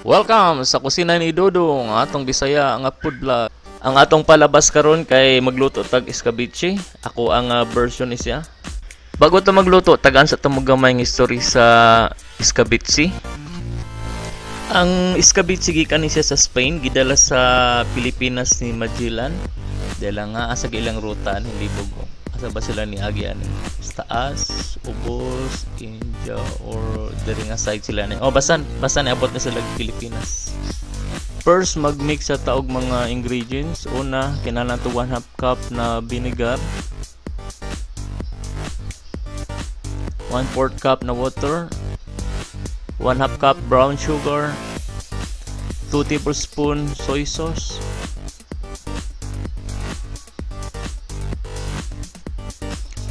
Welcome sa kusina ni Dodong, atong Bisaya nga food vlog. Ang atong palabas karon kay magluto tag escabeche. Ako ang version ni siya. Bago ta magluto, tagaan sa tamo gamay nga history sa escabeche. Ang escabeche gikan ni siya sa Spain, gidala sa Pilipinas ni Magellan. Dala nga asa ilang ruta hindi bugo. Asa ba sila ni agi ani? Sa taas, ubos, India or diri nga side sila ni. Oh, basan abot na sila Pilipinas. First, mag-mix sa taog mga ingredients. Una, kinahanglan to 1/2 cup na vinegar, 1/4 cup na water, 1/2 cup brown sugar, 2 tablespoon soy sauce,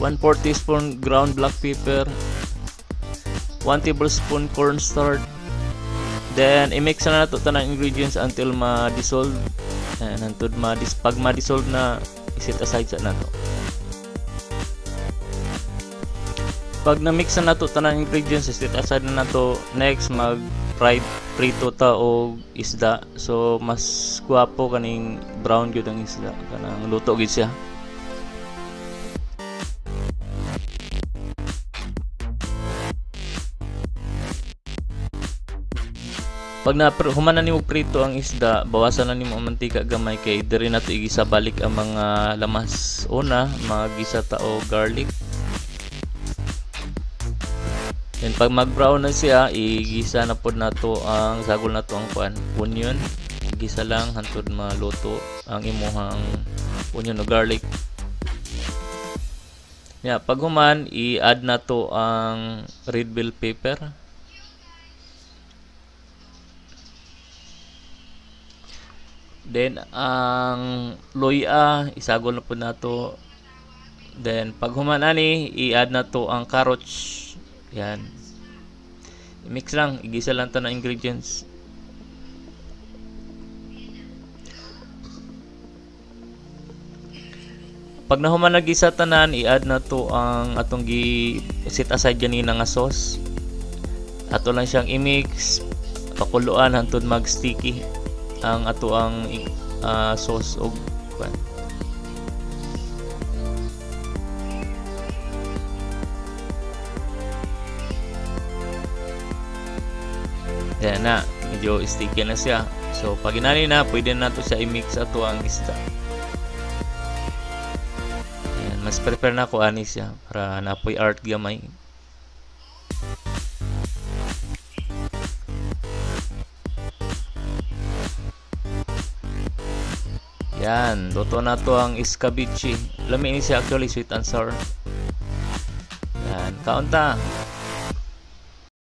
1/4 teaspoon ground black pepper, 1 tablespoon cornstarch. Then i-mix na nato tanang ingredients until ma-dissolve. And until pag ma-dissolve na, iset aside sa nato. Pag na-mix na nato tanang ingredients, iset aside na nato. Next, prito ta og isda. So mas guwapo kaning brown gyud ang isda, kanang luto gyud siya. Pag human na nimo prito ang isda, bawasan na nimo ang mantika gamay kay diri nato igisa balik ang mga lamas. Una, magisa ta og garlic. Then pag mag-brown na siya, igisa na pod nato ang sagol nato ang onion. Igisa lang hantod maluto ang imuhang onion o garlic. Pag human, i-add nato ang red bell pepper. Then ang loya isagol na po nato. Then pag human ani, i-add na to ang carrots. Yan. I-mix lang, igisa lang to na ingredients. Pag nahuman na gisa tanan, i-add na to ang atong set aside ganina nga sauce. Ato lang siyang i-mix, pakuluan hangtod mag-sticky ang ato ang sauce og yan na, medyo sticky na siya. So pag inani na, pwede na to siya i-mix ato ang isda. Yan, mas prepare na ko ani siya para napoy art gamay. Yan, luto na to ang escabeche. Lami ni siya actually, sweet and sour. Yan, kaunta.